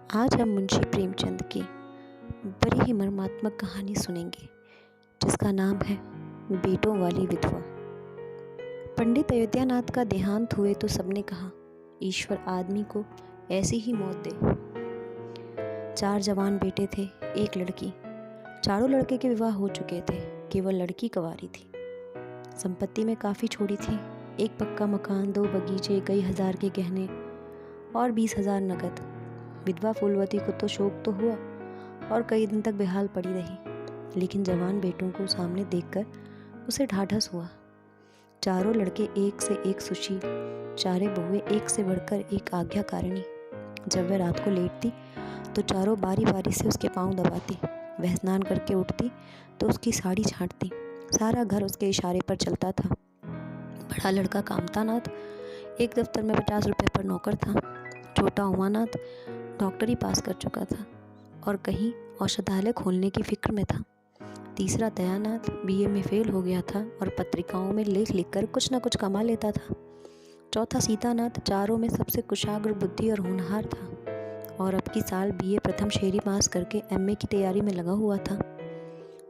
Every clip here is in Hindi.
आज हम मुंशी प्रेमचंद की बड़ी ही मर्मात्मक कहानी सुनेंगे जिसका नाम है बेटों वाली विधवा। पंडित अयोध्यानाथ का देहांत हुए तो सबने कहा ईश्वर आदमी को ऐसी ही मौत दे। 4 जवान बेटे थे, एक लड़की। चारों लड़के के विवाह हो चुके थे, केवल लड़की कंवारी थी। संपत्ति में काफ़ी छोड़ी थी, एक पक्का मकान, 2 बगीचे, कई हजार के गहने और 20,000 नकद। विधवा फूलवती को तो शौक तो हुआ और कई दिन तक बेहाल पड़ी रही, लेकिन जवान बेटों को सामने देखकर उसे ढाढ़स हुआ। चारों लड़के एक से एक सुशील, चारे बहुएं एक से बढ़कर एक आज्ञाकारिणी। जब वह रात को लेटती तो चारों बारी बारी से उसके पांव दबाती। वह स्नान करके उठती तो उसकी साड़ी छांटती। सारा घर उसके इशारे पर चलता था। बड़ा लड़का कामतानाथ एक दफ्तर में 50 रुपये पर नौकर था। छोटा उमानाथ डॉक्टरी पास कर चुका था और कहीं औषधालय खोलने की फिक्र में था। तीसरा दयानाथ बीए में फेल हो गया था और पत्रिकाओं में लेख लिखकर कुछ न कुछ कमा लेता था। चौथा सीतानाथ चारों में सबसे कुशाग्र बुद्धि और होनहार था और अब की साल बीए प्रथम शेरी पास करके एमए की तैयारी में लगा हुआ था।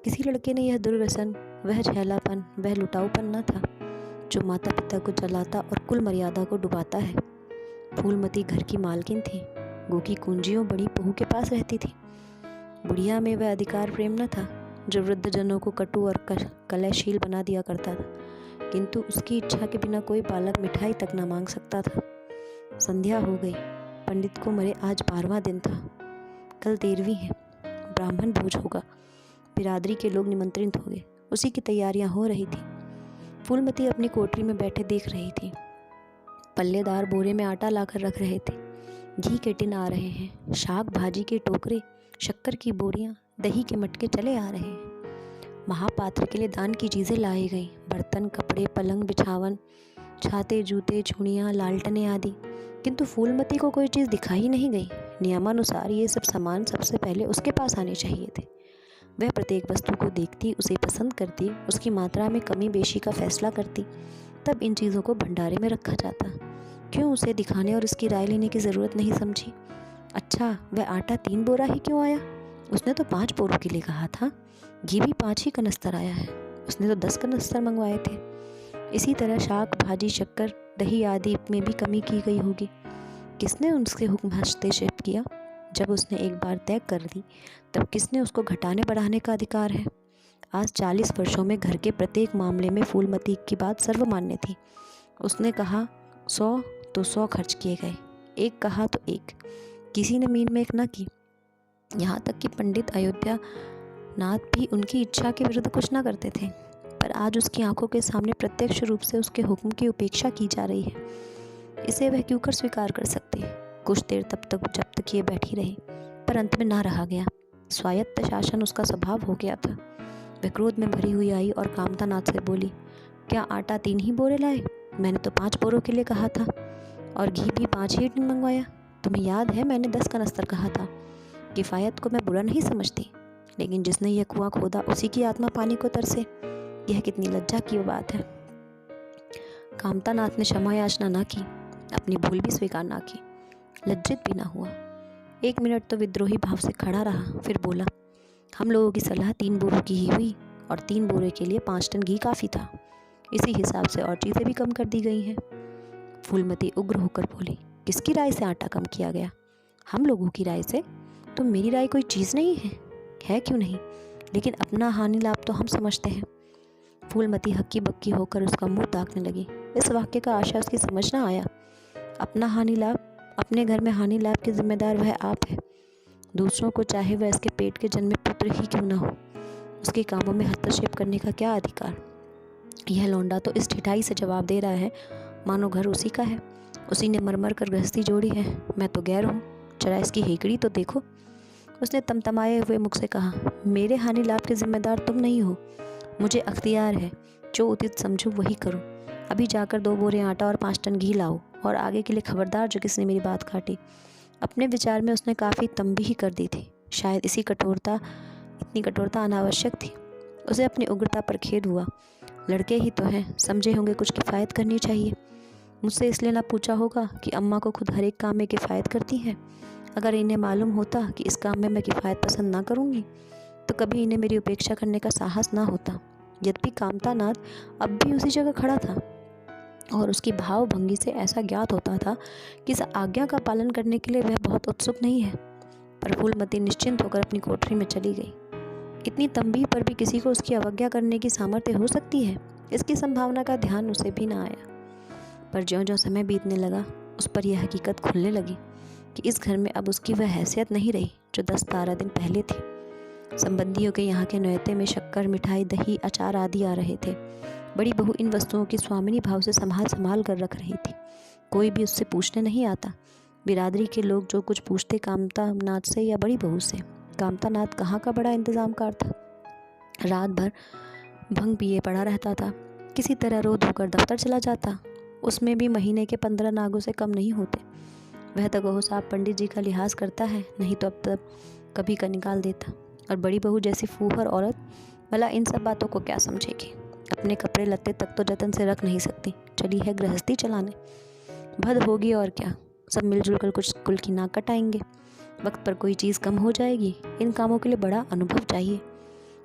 किसी लड़के ने यह दुर्व्यसन, वह झेलापन, वह लुटाऊपन न था जो माता पिता को जलाता और कुल मर्यादा को डुबाता है। फूलमती घर की मालकिन थी, गो की कुंजियों बड़ी बहू के पास रहती थी। बुढ़िया में वह अधिकार प्रेम न था जो वृद्धजनों को कटु और कलहशील बना दिया करता था, किंतु उसकी इच्छा के बिना कोई बालक मिठाई तक न मांग सकता था। संध्या हो गई। पंडित को मरे आज 12वां दिन था, कल 13वीं है। ब्राह्मण भोज होगा, बिरादरी के लोग निमंत्रित हो गए, उसी की तैयारियां हो रही थी। फूलमती अपनी कोठरी में बैठे देख रही थी। पल्लेदार बोरे में आटा लाकर रख रहे थे, घी के टिन आ रहे हैं, शाक भाजी के टोकरे, शक्कर की बोरियां, दही के मटके चले आ रहे हैं। महापात्र के लिए दान की चीज़ें लाई गई, बर्तन, कपड़े, पलंग, बिछावन, छाते, जूते, चूड़ियाँ, लालटने आदि। किंतु फूलमती को कोई चीज़ दिखाई नहीं गई। नियमानुसार ये सब सामान सबसे पहले उसके पास आने चाहिए थे। वह प्रत्येक वस्तु को देखती, उसे पसंद करती, उसकी मात्रा में कमी बेशी का फैसला करती, तब इन चीज़ों को भंडारे में रखा जाता। क्यों उसे दिखाने और उसकी राय लेने की ज़रूरत नहीं समझी। अच्छा, वह आटा 3 बोरा ही क्यों आया? उसने तो 5 बोरों के लिए कहा था। घी भी 5 ही कनस्तर आया है, उसने तो 10 कनस्तर मंगवाए थे। इसी तरह शाक भाजी, शक्कर, दही आदि में भी कमी की गई होगी। किसने उसके हुक्म हस्तक्षेप किया? जब उसने एक बार तय कर दी तब किसने उसको घटाने बढ़ाने का अधिकार है? आज 40 वर्षों में घर के प्रत्येक मामले में फूलमती की बात सर्वमान्य थी। उसने कहा 100 तो 100 खर्च किए गए, एक कहा तो एक, किसी ने मीन में एक न की। यहाँ तक कि पंडित अयोध्यानाथ भी उनकी इच्छा के विरुद्ध कुछ न करते थे, पर आज उसकी आंखों के सामने प्रत्यक्ष रूप से उसके हुक्म की उपेक्षा की जा रही है। इसे वह क्यों कर स्वीकार कर सकती है? कुछ देर तब तक जब्त किए बैठी रही, पर अंत में ना रहा गया। स्वायत्त शासन उसका स्वभाव हो गया था। वह क्रोध में भरी हुई आई और कामतानाथ से बोली, क्या आटा 3 ही बोरे लाए? मैंने तो 5 बोरों के लिए कहा था और घी भी 5 ही टिन मंगवाया। तुम्हें याद है मैंने 10 कनस्तर कहा था। किफ़ायत को मैं बुरा नहीं समझती, लेकिन जिसने यह कुआं खोदा उसी की आत्मा पानी को तरसे। यह कितनी लज्जा की बात है। कामतानाथ ने क्षमा याचना ना की, अपनी भूल भी स्वीकार ना की, लज्जित भी ना हुआ। 1 मिनट तो विद्रोही भाव से खड़ा रहा, फिर बोला, हम लोगों की सलाह 3 बोरों की ही हुई और 3 बोरे के लिए 5 टन घी काफ़ी था। इसी हिसाब से और चीज़ें भी कम कर दी गई हैं। फूलमती उग्र होकर बोली, किसकी राय से आटा कम किया गया? हम लोगों की राय से? तो मेरी राय कोई चीज़ नहीं है? है क्यों नहीं, लेकिन अपना हानि लाभ तो हम समझते हैं। फूलमती हक्की बक्की होकर उसका मुंह ताकने लगी। इस वाक्य का आशा उसकी समझ ना आया। अपना हानि लाभ, अपने घर में हानि लाभ के जिम्मेदार वह आप है। दूसरों को चाहे वह इसके पेट के जन्मे पुत्र ही क्यों ना हो, उसके कामों में हस्तक्षेप करने का क्या अधिकार? यह लौंडा तो इस ठिठाई से जवाब दे रहा है मानो घर उसी का है, उसी ने मरमर कर गृहस्थी जोड़ी है। मैं तो गैर हूँ, जरा इसकी हेकड़ी तो देखो। उसने तमतमाए हुए मुख से कहा, मेरे हानि लाभ के जिम्मेदार तुम नहीं हो, मुझे अख्तियार है, जो उचित समझो वही करो। अभी जाकर 2 बोरे आटा और 5 टन घी लाओ और आगे के लिए खबरदार जो किसी ने मेरी बात काटी। अपने विचार में उसने काफ़ी तंबीही कर दी थी, शायद इतनी कठोरता अनावश्यक थी। उसे अपनी उग्रता पर खेद हुआ। लड़के ही तो हैं, समझे होंगे कुछ किफ़ायत करनी चाहिए। मुझसे इसलिए ना पूछा होगा कि अम्मा को खुद हर एक काम में किफ़ायत करती हैं। अगर इन्हें मालूम होता कि इस काम में मैं किफ़ायत पसंद ना करूँगी तो कभी इन्हें मेरी उपेक्षा करने का साहस ना होता। यद्यपि कामतानाथ अब भी उसी जगह खड़ा था और उसकी भाव भंगी से ऐसा ज्ञात होता था कि इस आज्ञा का पालन करने के लिए वह बहुत उत्सुक नहीं है। पर फूलमती निश्चिंत होकर अपनी कोठरी में चली गई। इतनी तंबीह पर भी किसी को उसकी अवज्ञा करने की सामर्थ्य हो सकती है, इसकी संभावना का ध्यान उसे भी ना आया। पर ज्यों-ज्यों समय बीतने लगा उस पर यह हकीकत खुलने लगी कि इस घर में अब उसकी वह हैसियत नहीं रही जो 10-12 दिन पहले थी। संबंधियों के यहाँ के न्योते में शक्कर, मिठाई, दही, अचार आदि आ रहे थे। बड़ी बहू इन वस्तुओं की स्वामिनी भाव से संभाल कर रख रही थी। कोई भी उससे पूछने नहीं आता। बिरादरी के लोग जो कुछ पूछते कामतानाथ से या बड़ी बहू से। कामतानाथ कहाँ का बड़ा इंतजामकार था। रात भर भंग पिए पड़ा रहता था, किसी तरह रो धोकर दफ्तर चला जाता। उसमें भी महीने के 15 नागों से कम नहीं होते। वह तो गहो साहब पंडित जी का लिहाज करता है, नहीं तो अब तक कभी का निकाल देता। और बड़ी बहू जैसी फूहर औरत भला इन सब बातों को क्या समझेगी। अपने कपड़े लत्ते तक तो जतन से रख नहीं सकती, चली है गृहस्थी चलाने। भद होगी और क्या, सब मिलजुल कर कुछ कुल की नाक कटाएंगे। वक्त पर कोई चीज़ कम हो जाएगी। इन कामों के लिए बड़ा अनुभव चाहिए।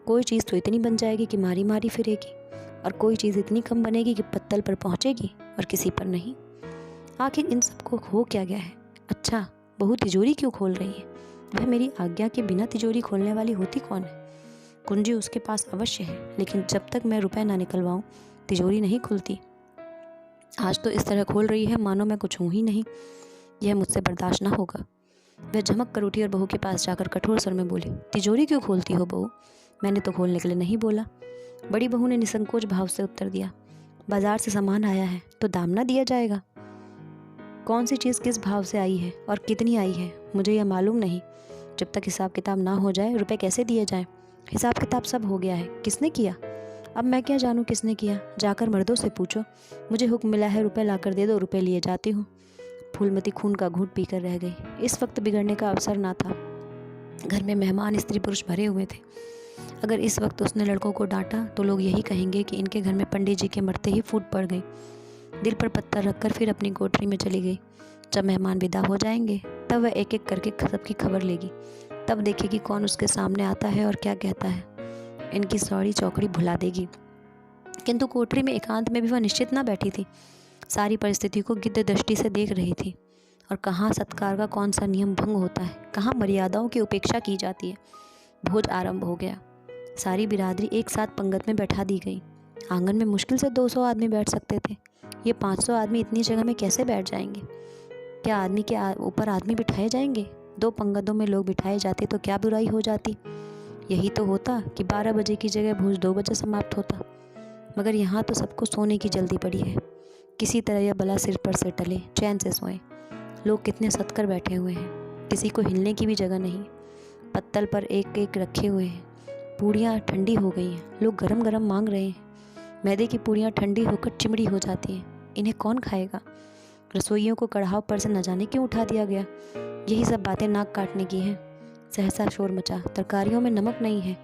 कोई चीज़ तो इतनी बन जाएगी कि मारी मारी फिरेगी, और कोई चीज़ इतनी कम बनेगी कि पत्तल पर पहुँचेगी और किसी पर नहीं। आखिर इन सबको हो क्या गया है। अच्छा, बहू तिजोरी क्यों खोल रही है। वह मेरी आज्ञा के बिना तिजोरी खोलने वाली होती कौन है। कुंजी उसके पास अवश्य है, लेकिन जब तक मैं रुपए ना निकलवाऊं तिजोरी नहीं खुलती। आज तो इस तरह खोल रही है मानो मैं कुछ हूँ ही नहीं। यह मुझसे बर्दाश्त ना होगा। वह झमक कर उठी और बहू के पास जाकर कठोर स्वर में बोली, तिजोरी क्यों खोलती हो बहू, मैंने तो खोलने के लिए नहीं बोला। बड़ी बहू ने निसंकोच भाव से उत्तर दिया, बाजार से सामान आया है तो दाम ना दिया जाएगा। कौन सी चीज़ किस भाव से आई है और कितनी आई है मुझे यह मालूम नहीं। जब तक हिसाब किताब ना हो जाए रुपए कैसे दिए जाएं। हिसाब किताब सब हो गया है, किसने किया। अब मैं क्या जानूं किसने किया, जाकर मर्दों से पूछो। मुझे हुक्म मिला है रुपए लाकर दे दो, रुपए लिए जाती हूँ। फूलमती खून का घूंट पीकर रह गई। इस वक्त बिगड़ने का अवसर ना था। घर में मेहमान स्त्री पुरुष भरे हुए थे। अगर इस वक्त उसने लड़कों को डांटा तो लोग यही कहेंगे कि इनके घर में पंडित जी के मरते ही फूट पड़ गई। दिल पर पत्थर रखकर फिर अपनी कोठरी में चली गई। जब मेहमान विदा हो जाएंगे तब वह एक एक करके सबकी खबर लेगी। तब देखेगी कौन उसके सामने आता है और क्या कहता है। इनकी सौड़ी चौकड़ी भुला देगी। किंतु कोठरी में एकांत में भी वह निश्चित ना बैठी थी। सारी परिस्थिति को गिद्ध दृष्टि से देख रही थी। और कहाँ सत्कार का कौन सा नियम भंग होता है, कहाँ मर्यादाओं की उपेक्षा की जाती है। भोज आरंभ हो गया। सारी बिरादरी एक साथ पंगत में बैठा दी गई। आंगन में मुश्किल से 200 आदमी बैठ सकते थे। ये 500 आदमी इतनी जगह में कैसे बैठ जाएंगे। क्या आदमी के ऊपर आदमी बिठाए जाएंगे। 2 पंगतों में लोग बिठाए जाते तो क्या बुराई हो जाती। यही तो होता कि 12 बजे की जगह भोज 2 बजे समाप्त होता। मगर यहाँ तो सबको सोने की जल्दी पड़ी है। किसी तरह यह बला सिर पर से टले, चैन से सोए। लोग कितने सतकर बैठे हुए हैं, किसी को हिलने की भी जगह नहीं। पत्तल पर एक एक रखे हुए हैं। पूड़ियाँ ठंडी हो गई हैं, लोग गरम गरम मांग रहे हैं। मैदे की पूड़ियाँ ठंडी होकर चिमड़ी हो जाती हैं, इन्हें कौन खाएगा। रसोइयों को कढ़ाव पर से न जाने क्यों उठा दिया गया। यही सब बातें नाक काटने की हैं। सहसा शोर मचा, तरकारियों में नमक नहीं है।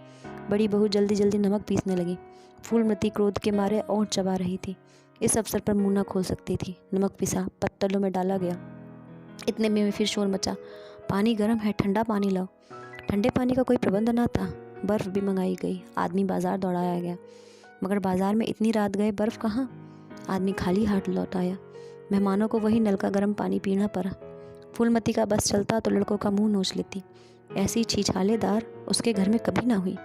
बड़ी बहू जल्दी जल्दी नमक पीसने लगी। फूलमती क्रोध के मारे ओंठ चबा रही थी। इस अवसर पर मुँह न खोल सकती थी। नमक पिसा पत्तलों में डाला गया। इतने में फिर शोर मचा, पानी गर्म है, ठंडा पानी लाओ। ठंडे पानी का कोई प्रबंध ना था। बर्फ़ भी मंगाई गई। आदमी बाजार दौड़ाया गया, मगर बाजार में इतनी रात गए बर्फ़ कहाँ। आदमी खाली हाथ लौट आया। मेहमानों को वही नल का गर्म पानी पीना पड़ा। फूलमती का बस चलता तो लड़कों का मुंह नोच लेती। ऐसी छीछालेदार उसके घर में कभी ना हुई।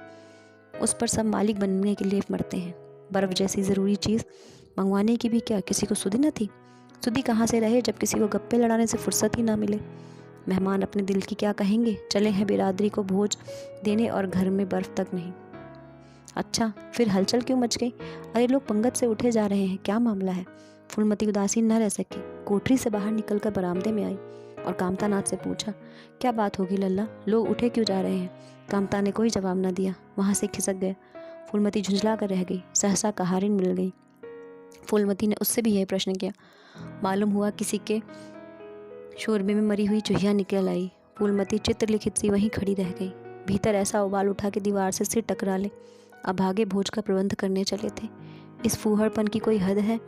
उस पर सब मालिक बनने के लिए मरते हैं। बर्फ़ जैसी ज़रूरी चीज़ मंगवाने की भी क्या किसी को सुधि न थी। सुधि कहाँ से रहे जब किसी को गप्पे लड़ाने से फुर्सत ही ना मिले। मेहमान अपने दिल की क्या कहेंगे। चले हैं बिरादरी को भोज देने और घर में बर्फ़ तक नहीं। अच्छा, फिर हलचल क्यों मच गई। अरे लोग पंगत से उठे जा रहे हैं, क्या मामला है। फूलमती उदासीन न रह सकी। कोठरी से बाहर निकलकर बरामदे में आई और कामतानाथ से पूछा, क्या बात होगी लल्ला, लोग उठे क्यों जा रहे हैं। कामता ने कोई जवाब न दिया, वहाँ से खिसक गया। फूलमती झुंझला कर रह गई। सहसा कहारिन मिल गई। फूलमती ने उससे भी यही प्रश्न किया। मालूम हुआ किसी के शोरबे में मरी हुई चूहिया निकल आई। फूलमती चित्रलिखित सी वहीं खड़ी रह गई। भीतर ऐसा उबाल उठा कि दीवार से सिर टकरा ले। अभागे भोज का प्रबंध करने चले थे। इस फूहड़पन की कोई हद है।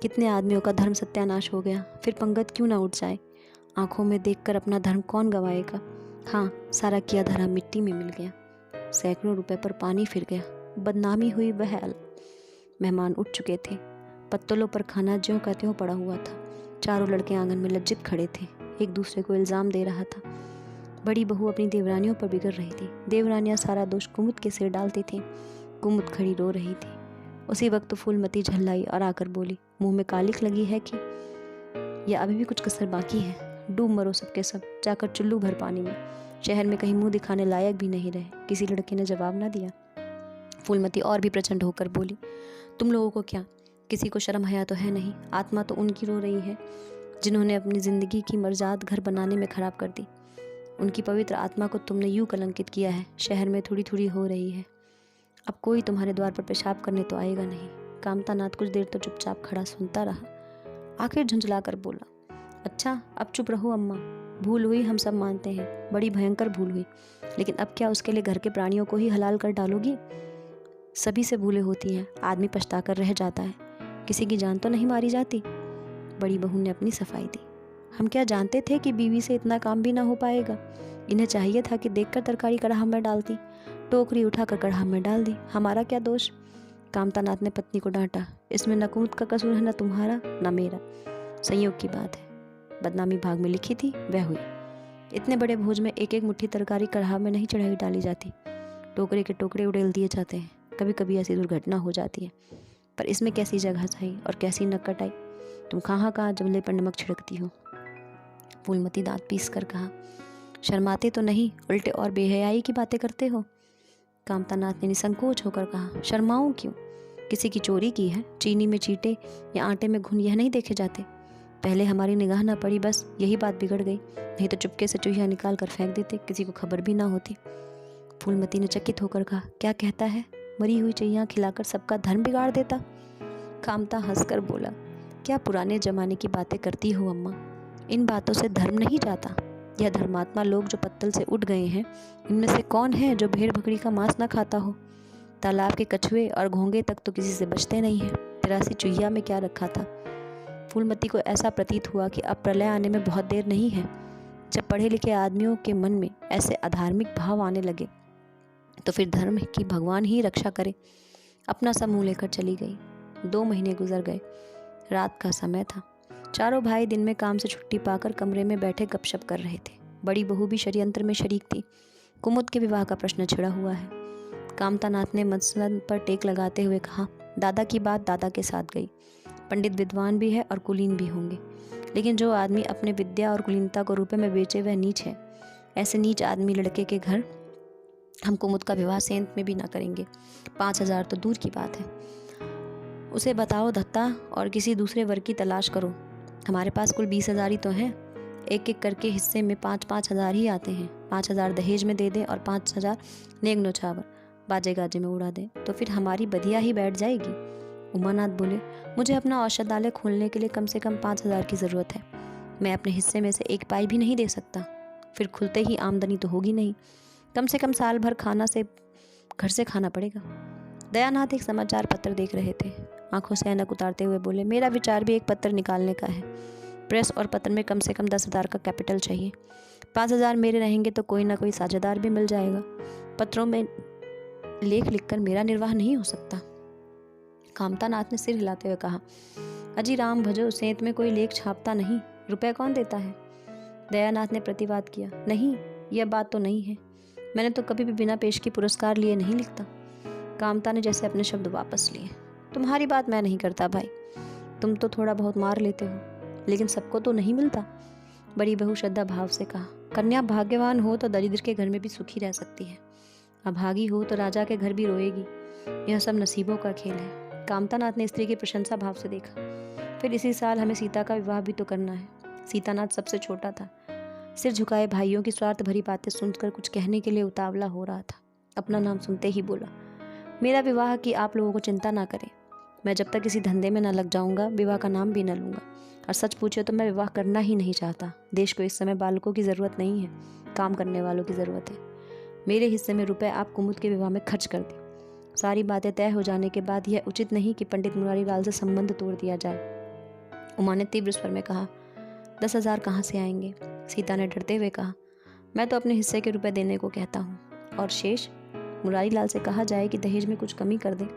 कितने आदमियों का धर्म सत्यानाश हो गया। फिर पंगत क्यों ना उठ जाए। आंखों में देखकर अपना धर्म कौन गवाएगा। हाँ, सारा किया धरा मिट्टी में मिल गया। सैकड़ों रुपए पर पानी फिर गया। बदनामी हुई वह अलग। मेहमान उठ चुके थे। पत्तलों पर खाना ज्यों का त्यों पड़ा हुआ था। चारों लड़के आंगन में लज्जित खड़े थे। एक दूसरे को इल्ज़ाम दे रहा था। बड़ी बहू अपनी देवरानियों पर बिगड़ रही थी। देवरानियां सारा दोष कुमुद के सिर डालती थीं। कुमुद खड़ी रो रही थी। उसी वक्त फूलमती झल्लाई और आकर बोली, मुंह में कालिख लगी है कि या अभी भी कुछ कसर बाकी है? डूब मरो सबके सब, जाकर चुल्लू भर पानी में। शहर में कहीं मुंह दिखाने लायक भी नहीं रहे। किसी लड़के ने जवाब ना दिया। फूलमती और भी प्रचंड होकर बोली, तुम लोगों को क्या, किसी को शर्म हया तो है नहीं? आत्मा तो उनकी रो रही है जिन्होंने अपनी जिंदगी की मर्जाद घर बनाने में खराब कर दी। उनकी पवित्र आत्मा को तुमने यूं कलंकित किया है। शहर में थोड़ी थोड़ी हो रही है। अब कोई तुम्हारे द्वार पर पेशाब करने तो आएगा नहीं। कामतानाथ कुछ देर तो चुपचाप खड़ा सुनता रहा। आखिर झुंझला कर बोला, अच्छा अब चुप रहो अम्मा। भूल हुई, हम सब मानते हैं, बड़ी भयंकर भूल हुई, लेकिन अब क्या उसके लिए घर के प्राणियों को ही हलाल कर डालोगी? सभी से भूलें होती हैं, आदमी पछता कर रह जाता है, किसी की जान तो नहीं मारी जाती। बड़ी बहू ने अपनी सफाई दी। हम क्या जानते थे कि बीवी से इतना काम भी ना हो पाएगा? इन्हें चाहिए था कि देखकर तरकारी कढ़ा में डालती, टोकरी उठाकर कढ़ा में डाल दी। हमारा क्या दोष? कामतानाथ ने पत्नी को डांटा, इसमें न कुमुद का कसूर है, न तुम्हारा न मेरा। संयोग की बात है, बदनामी भाग में लिखी थी वह हुई। इतने बड़े भोज में एक एक मुट्ठी तरकारी कढ़ा में नहीं चढ़ाई डाली जाती, टोकरे के टोकरे उड़ेल दिए जाते हैं। कभी कभी ऐसी दुर्घटना हो जाती है, पर इसमें कैसी जगह आई और कैसी नक्कट आई। तुम कहाँ जमले पर नमक छिड़कती हो। फूलमती दांत पीस कर कहा, शर्माते तो नहीं, उल्टे और बेहयाई की बातें करते हो। कामतानाथ ने निसंकोच होकर कहा, शर्माऊं क्यों? किसी की चोरी की है, चीनी में चींटे या आटे में घुन यह नहीं देखे जाते? पहले हमारी निगाह ना पड़ी, बस यही बात बिगड़ गई। नहीं तो चुपके से चूहिया निकाल कर फेंक देते, किसी को खबर भी ना होती। फूलमती ने चकित होकर कहा, क्या कहता है? मरी हुई चिड़िया खिलाकर सबका धर्म बिगाड़ देता? कामता हंसकर बोला, क्या पुराने जमाने की बातें करती हो अम्मा? इन बातों से धर्म नहीं जाता। यह धर्मात्मा लोग जो पत्तल से उठ गए हैं, इनमें से कौन है जो भेड़ बकरी का मांस ना खाता हो? तालाब के कछुए और घोंगे तक तो किसी से बचते नहीं हैं। 83 चुहिया में क्या रखा था? फूलमती को ऐसा प्रतीत हुआ कि अब प्रलय आने में बहुत देर नहीं है। जब पढ़े लिखे आदमियों के मन में ऐसे अधार्मिक भाव आने लगे तो फिर धर्म की भगवान ही रक्षा करे। अपना सब मुँह लेकर चली गई। 2 महीने गुजर गए। रात का समय था। चारों भाई दिन में काम से छुट्टी पाकर कमरे में बैठे गपशप कर रहे थे। बड़ी बहू भी षड्यंत्र में शरीक थी। कुमुद के विवाह का प्रश्न छिड़ा हुआ है। कामतानाथ ने मसलन पर टेक लगाते हुए कहा, दादा की बात दादा के साथ गई। पंडित विद्वान भी है और कुलीन भी होंगे, लेकिन जो आदमी अपने विद्या और कुलीनता को रुपए में बेचे वह नीच है। ऐसे नीच आदमी लड़के के घर हम कुमुद का विवाह सेंत में भी ना करेंगे। 5,000 तो दूर की बात है। उसे बताओ धत्ता और किसी दूसरे वर्ग की तलाश करो। हमारे पास कुल 20,000 ही तो हैं। एक एक करके हिस्से में 5-5 हज़ार ही आते हैं। 5,000 दहेज में दे दें और 5,000 नेक नौछावर बाजे गाजे में उड़ा दें, तो फिर हमारी बधिया ही बैठ जाएगी। उमानाथ बोले, मुझे अपना औषधालय खोलने के लिए कम से कम 5,000 की ज़रूरत है। मैं अपने हिस्से में से 1 पाई भी नहीं दे सकता। फिर खुलते ही आमदनी तो होगी नहीं। कम से कम साल भर खाना से घर से खाना पड़ेगा। दयानाथ एक समाचार पत्र देख रहे थे। आंखों से ऐनक उतारते हुए बोले, मेरा विचार भी एक पत्र निकालने का है। प्रेस और पत्र में कम से कम 10,000 का कैपिटल चाहिए। 5,000 मेरे रहेंगे तो कोई ना कोई साझेदार भी मिल जाएगा। पत्रों में लेख लिखकर मेरा निर्वाह नहीं हो सकता। कामतानाथ ने सिर हिलाते हुए कहा, अजी राम भजो, सेंत में कोई लेख छापता नहीं, रुपए कौन देता है? दयानाथ ने प्रतिवाद किया, नहीं, यह बात तो नहीं है। मैंने तो कभी भी बिना पेश की पुरस्कार लिए नहीं लिखता। कामता ने जैसे अपने शब्द वापस लिए। तुम्हारी बात मैं नहीं करता भाई, तुम तो थोड़ा बहुत मार लेते हो, लेकिन सबको तो नहीं मिलता। बड़ी बहू श्रद्धा भाव से कहा, कन्या भाग्यवान हो तो दरिद्र के घर में भी सुखी रह सकती है, अभागी हो तो राजा के घर भी रोएगी। यह सब नसीबों का खेल है। कामतानाथ ने स्त्री की प्रशंसा भाव से देखा। फिर इसी साल हमें सीता का विवाह भी तो करना है। सीतानाथ सबसे छोटा था। सिर झुकाए भाइयों की स्वार्थ भरी बातें सुनकर कुछ कहने के लिए उतावला हो रहा था। अपना नाम सुनते ही बोला, मेरा विवाह की आप लोगों को चिंता ना करें। मैं जब तक किसी धंधे में न लग जाऊंगा विवाह का नाम भी न लूंगा। और सच पूछे तो मैं विवाह करना ही नहीं चाहता। देश को इस समय बालकों की ज़रूरत नहीं है, काम करने वालों की ज़रूरत है। मेरे हिस्से में रुपए आप कुमुद के विवाह में खर्च कर दें। सारी बातें तय हो जाने के बाद यह उचित नहीं कि पंडित मुरारी लाल से संबंध तोड़ दिया जाए। उमा ने तीव्र स्वर में कहा, 10,000 कहाँ से आएंगे? सीता ने डरते हुए कहा। मैं तो अपने हिस्से के रुपए देने को कहता हूँ, और शेष मुरारी लाल से कहा जाए कि दहेज में कुछ कमी कर दे।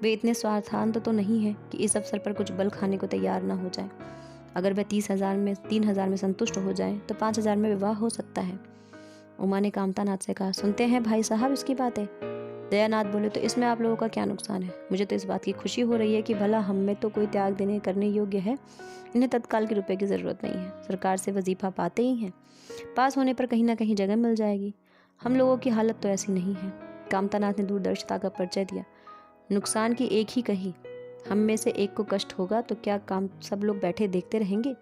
वे इतने स्वार्थान्त तो नहीं है कि इस अवसर पर कुछ बल खाने को तैयार न हो जाए। अगर वह 3,000 में संतुष्ट हो जाए तो 5,000 में विवाह हो सकता है। उमा ने कामतानाथ से कहा, सुनते हैं भाई साहब इसकी बातें। दयानाथ बोले, तो इसमें आप लोगों का क्या नुकसान है? मुझे तो इस बात की खुशी हो रही है कि भला हम में तो कोई त्याग देने करने योग्य है। इन्हें तत्काल के रुपए की ज़रूरत नहीं है, सरकार से वजीफा पाते ही हैं, पास होने पर कहीं ना कहीं जगह मिल जाएगी। हम लोगों की हालत तो ऐसी नहीं है। कामतानाथ ने दूरदर्शिता का परिचय दिया। नुकसान की एक ही कही, हम में से एक को कष्ट होगा तो क्या काम सब लोग बैठे देखते रहेंगे?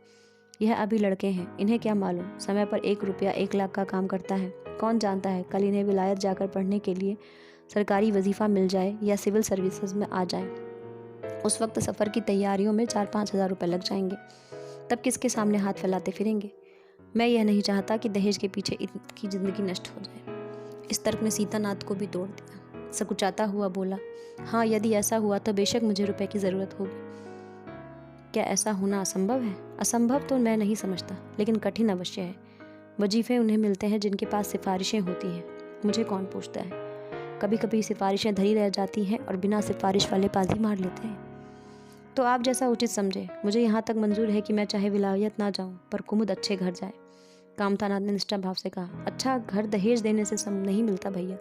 यह अभी लड़के हैं, इन्हें क्या मालूम समय पर 1 रुपया 1 लाख का काम करता है। कौन जानता है कल इन्हें विलायत जाकर पढ़ने के लिए सरकारी वजीफा मिल जाए या सिविल सर्विसेज में आ जाए। उस वक्त सफ़र की तैयारियों में 4-5 हज़ार रुपये लग जाएंगे। तब किसके सामने हाथ फैलाते फिरेंगे? मैं यह नहीं चाहता कि दहेज के पीछे इनकी ज़िंदगी नष्ट हो जाए। इस तर्क ने सीतानाथ को भी तोड़ दिया। सकुचाता हुआ बोला, हाँ यदि ऐसा हुआ तो बेशक मुझे रुपए की ज़रूरत होगी। क्या ऐसा होना असंभव है? असंभव तो मैं नहीं समझता, लेकिन कठिन अवश्य है। वजीफे उन्हें मिलते हैं जिनके पास सिफारिशें होती हैं, मुझे कौन पूछता है। कभी कभी सिफारिशें धरी रह जाती हैं और बिना सिफारिश वाले बाजी मार लेते हैं। तो आप जैसा उचित समझे। मुझे यहाँ तक मंजूर है कि मैं चाहे विलायत ना जाऊँ, पर कुमुद अच्छे घर जाए। कामतानाथ ने निष्ठा भाव से कहा, अच्छा घर दहेज देने से सब नहीं मिलता भैया।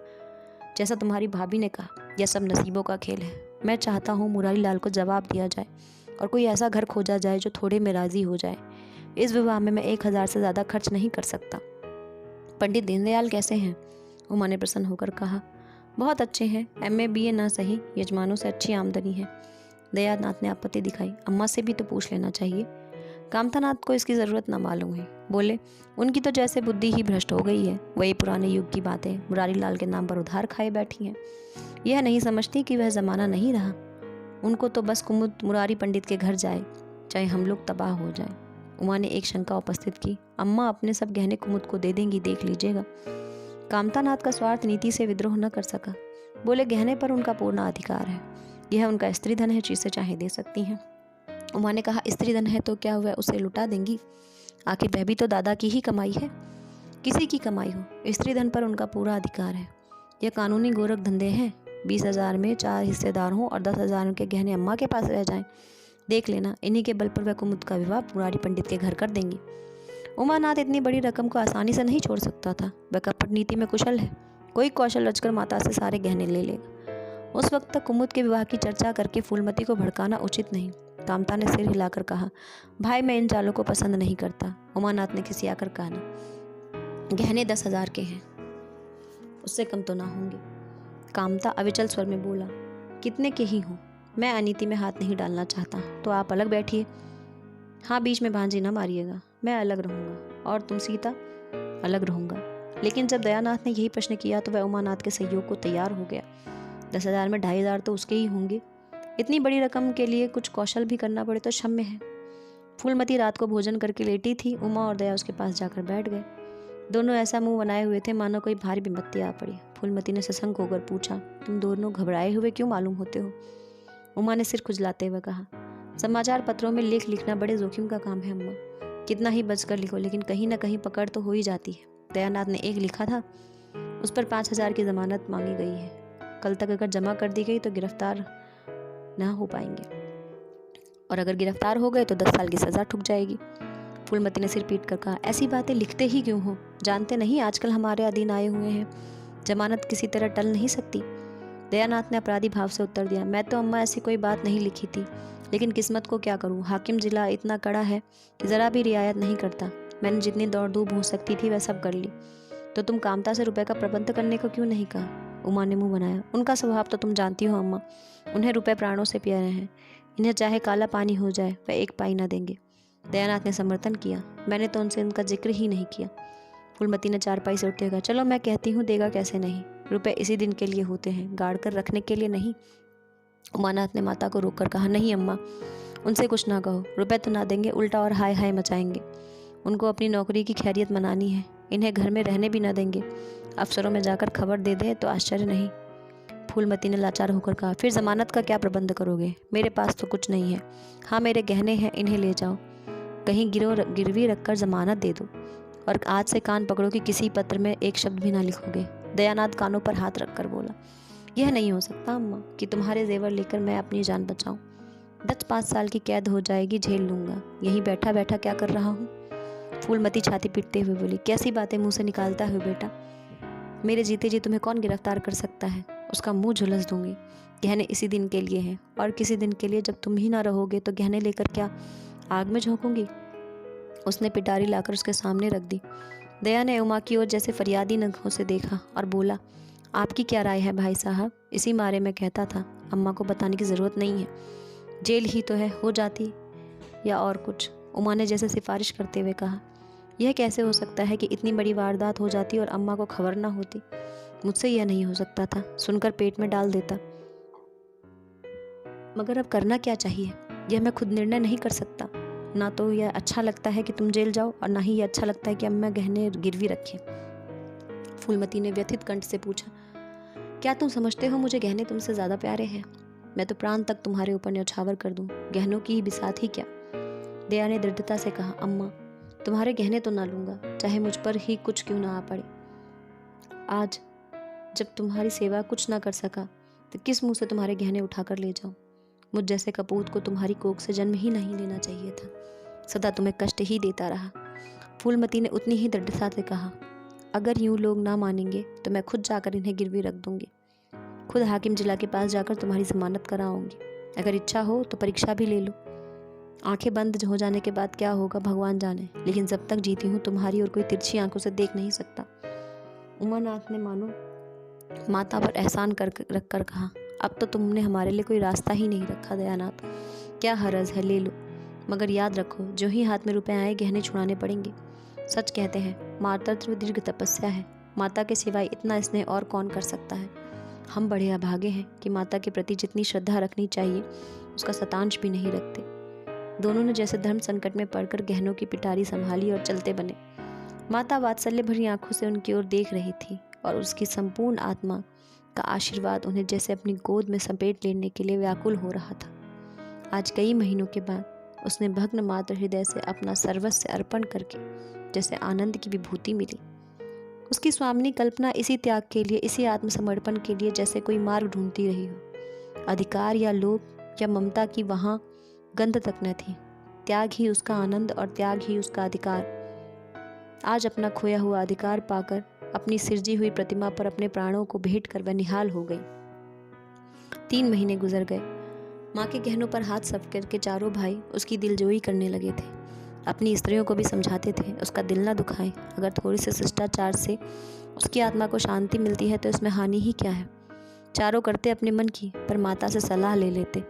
जैसा तुम्हारी भाभी ने कहा, यह सब नसीबों का खेल है। मैं चाहता हूँ मुरारी लाल को जवाब दिया जाए और कोई ऐसा घर खोजा जाए जो थोड़े में राजी हो जाए। इस विवाह में मैं 1,000 से ज़्यादा खर्च नहीं कर सकता। पंडित दीनदयाल कैसे हैं? उमा ने प्रसन्न होकर कहा, बहुत अच्छे हैं। MA BA ना सही, यजमानों से अच्छी आमदनी है। दयानाथ ने आपत्ति दिखाई, अम्मा से भी तो पूछ लेना चाहिए। कामतानाथ को इसकी ज़रूरत ना मालूम है। बोले, उनकी तो जैसे बुद्धि ही भ्रष्ट हो गई है। वही पुराने युग की बातें मुरारी लाल के नाम पर उधार खाए बैठी हैं। यह नहीं समझती कि वह ज़माना नहीं रहा। उनको तो बस कुमुद मुरारी पंडित के घर जाए, चाहे हम लोग तबाह हो जाए। उमा ने एक शंका उपस्थित की, अम्मा अपने सब गहने कुमुद को दे देंगी, देख लीजिएगा। कामतानाथ का स्वार्थ नीति से विद्रोह न कर सका। बोले, गहने पर उनका पूर्ण अधिकार है, यह उनका स्त्री धन है, जिसे चाहे दे सकती हैं। उमा ने कहा, स्त्री धन है तो क्या वह उसे लुटा देंगी? आखिर वह भी तो दादा की ही कमाई है। किसी की कमाई हो, स्त्री धन पर उनका पूरा अधिकार है। यह कानूनी गोरख धंधे हैं। 20,000 में 4 हिस्सेदार हों और 10,000 के गहने अम्मा के पास रह जाएं। देख लेना, इन्हीं के बल पर वह कुमुद का विवाह मुरारी पंडित के घर कर देंगी। उमानाथ इतनी बड़ी रकम को आसानी से नहीं छोड़ सकता था। वह कपट नीति में कुशल है। कोई कौशल रचकर माता से सारे गहने ले लेगा। उस वक्त तक कुमुद के विवाह की चर्चा करके फूलमती को भड़काना उचित नहीं। कामता ने सिर हिलाकर कहा, भाई मैं इन चालों को पसंद नहीं करता। उमानाथ ने खिसियाकर कहा, ना गहने 10,000 के हैं, उससे कम तो ना होंगे। कामता अविचल स्वर में बोला, कितने के ही हों, मैं अनीति में हाथ नहीं डालना चाहता, तो आप अलग बैठिए। हाँ, बीच में भांजी ना मारिएगा। मैं अलग रहूँगा और तुम सीता? अलग रहूँगा। लेकिन जब दयानाथ ने यही प्रश्न किया तो वह उमानाथ के सहयोग को तैयार हो गया। 10,000 में 2,500 तो उसके ही होंगे। इतनी बड़ी रकम के लिए कुछ कौशल भी करना पड़े तो क्षम्य है। फूलमती रात को भोजन करके लेटी थी। उमा और दया उसके पास जाकर बैठ गए। दोनों ऐसा मुंह बनाए हुए थे मानो कोई भारी विपत्ति आ पड़ी। फूलमती ने सशंक होकर पूछा, तुम दोनों घबराए हुए क्यों मालूम होते हो? उमा ने सिर खुजलाते हुए कहा, समाचार पत्रों में लेख लिखना बड़े जोखिम का काम है अम्मा। कितना ही बच कर लिखो, लेकिन कहीं ना कहीं पकड़ तो हो ही जाती है। दयानाथ ने एक लिखा था, उस पर 5,000 की जमानत मांगी गई है। कल तक अगर जमा कर दी गई तो गिरफ्तार ना हो पाएंगे, और अगर गिरफ्तार हो गए तो 10 साल की सजा ठुक जाएगी। फूलमती ने सिर पीट कर कहा, ऐसी बातें लिखते ही क्यों हो? जानते नहीं आजकल हमारे अधीन आए हुए हैं, जमानत किसी तरह टल नहीं सकती। दयानाथ ने अपराधी भाव से उत्तर दिया, मैं तो अम्मा ऐसी कोई बात नहीं लिखी थी, लेकिन किस्मत को क्या करूं, हाकिम जिला इतना कड़ा है कि ज़रा भी रियायत नहीं करता। मैंने जितनी दौड़ धूप हो सकती थी वह सब कर ली। तो तुम कामता से रुपए का प्रबंध करने को क्यों नहीं कहा? उमा ने मुंह बनाया। उनका स्वभाव तो तुम जानती हो अम्मा, उन्हें रुपए प्राणों से प्यारे हैं। इन्हें चाहे काला पानी हो जाए वह एक पाई ना देंगे। दयानाथ ने समर्थन किया, मैंने तो उनसे इनका जिक्र ही नहीं किया। फूलमती ने चारपाई से उठते कहा, चलो मैं कहती हूँ, देगा कैसे नहीं। रुपए इसी दिन के लिए होते हैं, गाड़ कर रखने के लिए नहीं। उमानाथ ने माता को रोककर कहा, नहीं अम्मा, उनसे कुछ ना कहो। रुपए तो ना देंगे, उल्टा और हाय हाय मचाएंगे। उनको अपनी नौकरी की खैरियत मनानी है, इन्हें घर में रहने भी ना देंगे। अफसरों में जाकर खबर दे दे तो आश्चर्य नहीं। फूलमती ने लाचार होकर कहा, फिर जमानत का क्या प्रबंध करोगे? मेरे पास तो कुछ नहीं है। हाँ, मेरे गहने हैं, इन्हें ले जाओ। कहीं गिरवी रखकर जमानत दे दो और आज से कान पकड़ो कि किसी पत्र में एक शब्द भी ना लिखोगे। दयानाथ कानों पर हाथ रखकर बोला, यह नहीं हो सकता अम्मा कि तुम्हारे जेवर लेकर मैं अपनी जान बचाऊं। 10-5 साल की कैद हो जाएगी, झेल लूंगा। यहीं बैठा बैठा क्या कर रहा हूँ? फूलमती छाती पीटते हुए बोली, कैसी बातें मुंह से निकालता है बेटा। मेरे जीते जी तुम्हें कौन गिरफ्तार कर सकता है? उसका मुंह झुलस दूंगी। गहने इसी दिन के लिए हैं और किसी दिन के लिए जब तुम ही ना रहोगे तो गहने लेकर क्या आग में झोंकूंगी? उसने पिटारी लाकर उसके सामने रख दी। दया ने उमा की ओर जैसे फरियादी नगहों से देखा और बोला, आपकी क्या राय है भाई साहब? इसी मारे में कहता था अम्मा को बताने की ज़रूरत नहीं है, जेल ही तो है, हो जाती या और कुछ। उमा ने जैसे सिफारिश करते हुए कहा, यह कैसे हो सकता है कि इतनी बड़ी वारदात हो जाती और अम्मा को खबर ना होती? मुझसे यह नहीं हो सकता था, सुनकर पेट में डाल देता। मगर अब करना क्या चाहिए, यह मैं खुद निर्णय नहीं कर सकता। ना तो यह अच्छा लगता है कि तुम जेल जाओ और ना ही यह अच्छा लगता है कि अम्मा गहने गिरवी रखें। फूलमती ने व्यथित कंठ से पूछा, क्या तुम समझते हो मुझे गहने तुमसे ज़्यादा प्यारे हैं? मैं तो प्राण तक तुम्हारे ऊपर न्यौछावर कर दूं, गहनों की ही बिसात ही क्या। दया ने दृढ़ता से कहा, अम्मा तुम्हारे गहने तो ना लूंगा, चाहे मुझ पर ही कुछ क्यों ना आ पड़े। आज जब तुम्हारी सेवा कुछ ना कर सका तो किस मुंह से तुम्हारे गहने उठाकर ले जाऊं? मुझ जैसे कपूत को तुम्हारी कोख से जन्म ही नहीं लेना चाहिए था, सदा तुम्हें कष्ट ही देता रहा। फूलमती ने उतनी ही दृढ़ता से कहा, अगर यूं लोग ना मानेंगे तो मैं खुद जाकर इन्हें गिरवी रख दूंगी। खुद हाकिम जिला के पास जाकर तुम्हारी जमानत कराऊंगी। अगर इच्छा हो तो परीक्षा भी ले लो। आंखें बंद हो जाने के बाद क्या होगा भगवान जाने, लेकिन जब तक जीती हूँ तुम्हारी और कोई तिरछी आंखों से देख नहीं सकता। उमानाथ ने मानो माता पर एहसान रख कर कहा, अब तो तुमने हमारे लिए कोई रास्ता ही नहीं रखा दयानाथ, क्या हरज है, ले लो। मगर याद रखो, जो ही हाथ में रुपए आए गहने छुड़ाने पड़ेंगे। सच कहते हैं मातृत्व दीर्घ तपस्या है, माता के सिवाय इतना स्नेह और कौन कर सकता है। हम बड़े अभागे हैं कि माता के प्रति जितनी श्रद्धा रखनी चाहिए उसका शतांश भी नहीं रखते। दोनों ने जैसे धर्म संकट में पड़कर गहनों की पिटारी संभाली और चलते बने। माता वात्सल्य भरी आंखों से उनकी ओर देख रही थी और उसकी संपूर्ण आत्मा का आशीर्वाद उन्हें जैसे अपनी गोद में समेट लेने के लिए व्याकुल हो रहा था। आज कई महीनों के बाद उसने भग्न मातृ हृदय से अपना सर्वस्व अर्पण करके जैसे आनंद की विभूति मिली। उसकी स्वामिनी कल्पना इसी त्याग के लिए, इसी आत्मसमर्पण के लिए जैसे कोई मार्ग ढूंढती रही हो। अधिकार या लोभ या ममता की वहां गंध तक न थी। त्याग ही उसका आनंद और त्याग ही उसका अधिकार। आज अपना खोया हुआ अधिकार पाकर अपनी सिरजी हुई प्रतिमा पर अपने प्राणों को भेंट कर वह निहाल हो गई। 3 महीने गुजर गए। माँ के गहनों पर हाथ सफ करके चारों भाई उसकी दिलजोई करने लगे थे। अपनी स्त्रियों को भी समझाते थे उसका दिल ना दुखाएं, अगर थोड़ी सी शिष्टाचार से उसकी आत्मा को शांति मिलती है तो इसमें हानि ही क्या है। चारों करते अपने मन की, पर माता से सलाह ले लेते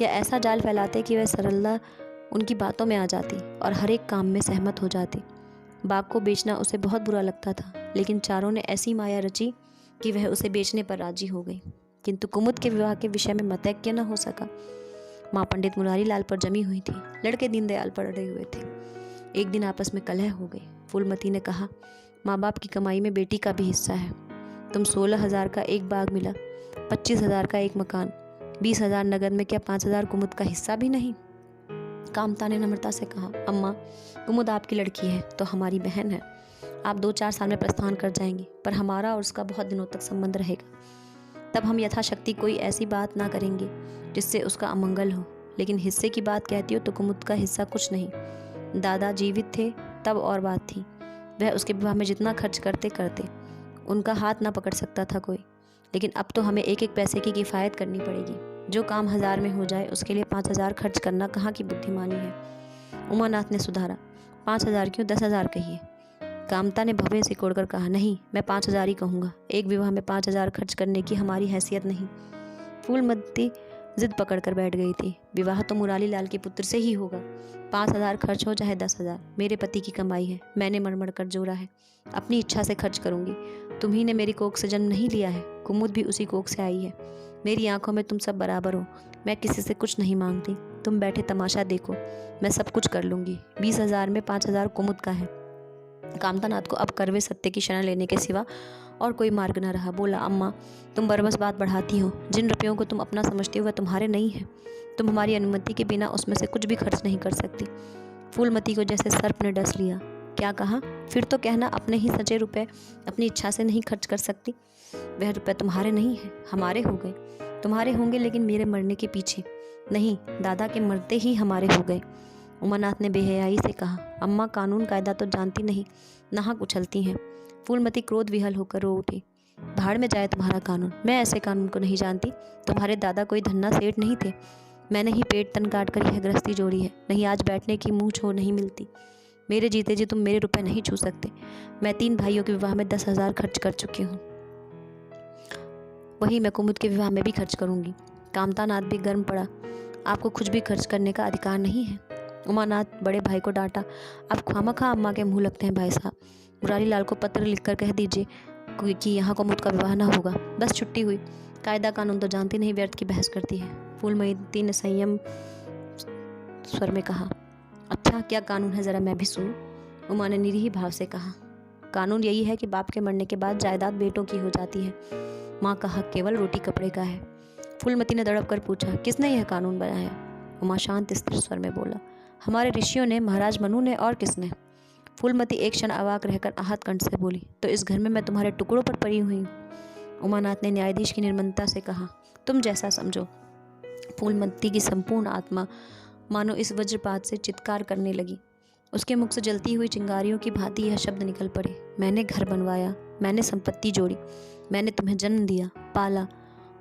या ऐसा जाल फैलाते कि वह सरलता उनकी बातों में आ जाती और हर एक काम में सहमत हो जाती। बाग को बेचना उसे बहुत बुरा लगता था, लेकिन चारों ने ऐसी माया रची कि वह उसे बेचने पर राजी हो गई। किंतु कुमुद के विवाह के विषय में मतैक्य न हो सका। माँ पंडित मुरारी लाल पर जमी हुई थी, लड़के दीनदयाल पर अड़े हुए थे। एक दिन आपस में कलह हो गई। फूलमती ने कहा, माँ बाप की कमाई में बेटी का भी हिस्सा है। तुम 16,000 का एक बाग मिला, 25,000 का एक मकान, 20,000 नगद में, क्या 5,000 कुमुद का हिस्सा भी नहीं? कामता ने नम्रता से कहा, अम्मा कुमुद आपकी लड़की है तो हमारी बहन है। आप 2-4 साल में प्रस्थान कर जाएंगी, पर हमारा और उसका बहुत दिनों तक संबंध रहेगा। तब हम यथाशक्ति कोई ऐसी बात ना करेंगे जिससे उसका अमंगल हो। लेकिन हिस्से की बात कहती हो तो कुमुद का हिस्सा कुछ नहीं। दादा जीवित थे तब और बात थी, वह उसके विवाह में जितना खर्च करते उनका हाथ ना पकड़ सकता था कोई। लेकिन अब तो हमें एक एक पैसे की किफ़ायत करनी पड़ेगी। जो काम 1000 में हो जाए उसके लिए 5,000 खर्च करना कहाँ की बुद्धिमानी है। उमानाथ ने सुधारा, 5,000 क्यों, 10,000 कहिए। कामता ने भवें सिकोड़कर कहा, नहीं, मैं 5,000 ही कहूँगा। एक विवाह में 5,000 खर्च करने की हमारी हैसियत नहीं। फूलमती जिद पकड़ कर बैठ गई थी। विवाह तो मुरारी लाल के पुत्र से ही होगा। 5,000 खर्च हो चाहे 10,000, मेरे पति की कमाई है, मैंने मरमर कर जोड़ा है, अपनी इच्छा से खर्च करूंगी। तुम्ही ने मेरी कोख से जन्म नहीं लिया है, कुमुद भी उसी कोख से आई है। मेरी आंखों में तुम सब बराबर हो, मैं किसी से कुछ नहीं मांगती। तुम बैठे तमाशा देखो, मैं सब कुछ कर लूंगी। 20,000 में 5,000 कुमुद का है। कामतानाथ को अब करवे सत्य की शरण लेने के सिवा और कोई मार्ग न रहा। बोला, अम्मा तुम बरबस बात बढ़ाती हो। जिन रुपयों को तुम अपना समझती हो वह तुम्हारे नहीं है। तुम हमारी अनुमति के बिना उसमें से कुछ भी खर्च नहीं कर सकती। फूलमती को जैसे सर्प ने डस लिया। क्या कहा? फिर तो कहना अपने ही सचे रुपए अपनी इच्छा से नहीं खर्च कर सकती। वह रुपए तुम्हारे नहीं हैं, हमारे हो गए। तुम्हारे होंगे लेकिन मेरे मरने के पीछे नहीं, दादा के मरते ही हमारे हो गए। उमानाथ ने बेहयाई से कहा। अम्मा कानून कायदा तो जानती नहीं, नाहक उछलती हैं। फूलमती क्रोध विहल होकर रो उठी। भाड़ में जाए तुम्हारा कानून, मैं ऐसे कानून को नहीं जानती। तुम्हारे दादा कोई धन्ना सेठ नहीं थे। मैंने ही पेट तन काट कर यह गृहस्थी जोड़ी है, नहीं आज बैठने की मुँह छो नहीं मिलती। मेरे जीते जी तुम मेरे रुपए नहीं छू सकते। मैं 3 भाइयों के विवाह में 10,000 खर्च कर चुकी हूँ, वही मैं कुमुद के विवाह में भी खर्च करूँगी। कामतानाथ भी गर्म पड़ा। आपको कुछ भी खर्च करने का अधिकार नहीं है। उमानाथ बड़े भाई को डांटा। आप खामखा अम्मा के मुंह लगते हैं भाई साहब। मुरारी लाल को पत्र लिखकर कह दीजिए कि यहाँ कुमुद का विवाह ना होगा, बस छुट्टी हुई। कायदा कानून तो जानती नहीं, व्यर्थ की बहस करती है। फूलमती ने संयम स्वर में कहा। अच्छा क्या कानून है, जरा मैं भी सुनूं। उमा ने निरीह भाव से कहा। कानून यही है कि बाप के मरने के बाद जायदाद बेटों की हो जाती है। माँ का हक केवल रोटी कपड़े का है। फूलमती ने तड़प कर पूछा, किसने यह कानून बनाया? उमा शांत स्थिर स्वर में बोला, हमारे ऋषियों ने, महाराज मनु ने, और किसने? फूलमती एक क्षण अवाक रहकर आहत कंठ से बोली, तो इस घर में मैं तुम्हारे टुकड़ों पर पड़ी हुई हूँ। उमानाथ ने न्यायाधीश की निर्ममता से कहा, तुम जैसा समझो। फूलमती की संपूर्ण आत्मा मानो इस वज्रपात से चित्कार करने लगी। उसके मुख से जलती हुई चिंगारियों की भांति यह शब्द निकल पड़े, मैंने घर बनवाया, मैंने संपत्ति जोड़ी, मैंने तुम्हें जन्म दिया, पाला,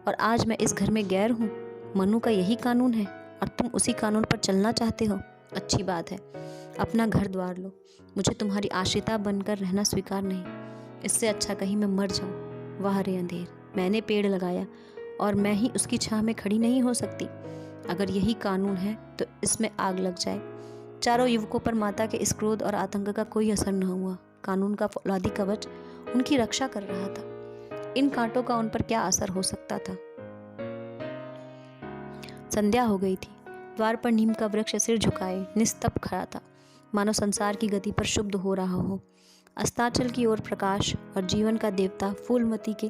और आज मैं इस घर में गैर हूँ। मनु का यही कानून है और तुम उसी कानून पर चलना चाहते हो। अच्छी बात है, अपना घर द्वार लो। मुझे तुम्हारी आश्रिता बनकर रहना स्वीकार नहीं। इससे अच्छा कहीं मैं मर जाऊँ। वाह रे अंधेर, मैंने पेड़ लगाया और मैं ही उसकी छाह में खड़ी नहीं हो सकती। अगर यही कानून है तो इसमें आग लग जाए। चारों युवकों पर माता के इस क्रोध और आतंक का कोई असर न हुआ। कानून का फौलादी कवच उनकी रक्षा कर रहा था। इन कांटों का उन पर क्या असर हो सकता था? संध्या हो गई थी। द्वार पर नीम का वृक्ष सिर झुकाए निस्तब्ध खड़ा था, मानो संसार की गति पर शुद्ध हो रहा हो। अस्ताचल की ओर प्रकाश और जीवन का देवता फूलमती के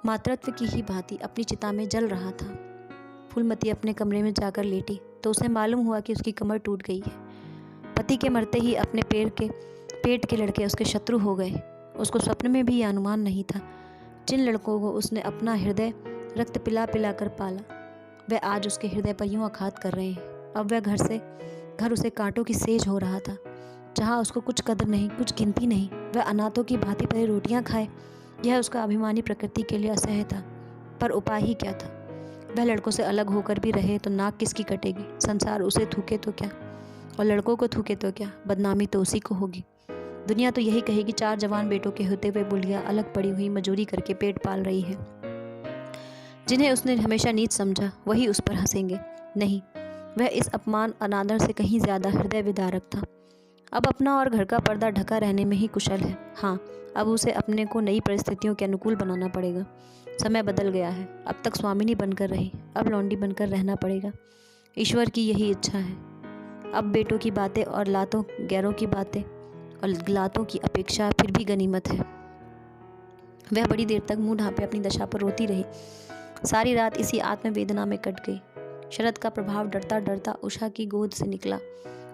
मातृत्व की ही भांति अपनी चिता में जल रहा था। फूलमती अपने कमरे में जाकर लेटी तो उसे मालूम हुआ कि उसकी कमर टूट गई है। पति के मरते ही अपने पेट के लड़के उसके शत्रु हो गए। उसको स्वप्न में भी यह अनुमान नहीं था। जिन लड़कों को उसने अपना हृदय रक्त पिला पिला कर पाला, वह आज उसके हृदय पर यूं आघात कर रहे हैं। अब वह घर उसे कांटों की सेज हो रहा था। जहाँ उसको कुछ कदर नहीं, कुछ गिनती नहीं, वह अनाथों की भांति पहले रोटियां खाए, यह उसका अभिमानी प्रकृति के लिए असह्य था। पर उपाय ही क्या था? वह लड़कों से अलग होकर भी रहे तो नाक किसकी कटेगी? संसार उसे थूके तो क्या, और लड़कों को थूके तो क्या, बदनामी तो उसी को होगी। दुनिया तो यही कहेगी 4 जवान बेटों के होते हुए बुढ़िया अलग पड़ी हुई मजूरी करके पेट पाल रही है। जिन्हें उसने हमेशा नीच समझा वही उस पर हंसेंगे। नहीं, वह इस अपमान अनादर से कहीं ज्यादा हृदय विदारक था। अब अपना और घर का पर्दा ढका रहने में ही कुशल है। हाँ, अब उसे अपने को नई परिस्थितियों के अनुकूल बनाना पड़ेगा। समय बदल गया है। अब तक स्वामिनी बनकर रही, अब लौंडी बनकर रहना पड़ेगा। ईश्वर की यही इच्छा है। अब बेटों की बातें और लातों गैरों की बातें और लातों की अपेक्षा फिर भी गनीमत है। वह बड़ी देर तक मुंह ढांपे अपनी दशा पर रोती रही। सारी रात इसी आत्मवेदना में कट गई। शरद का प्रभाव डरता डरता उषा की गोद से निकला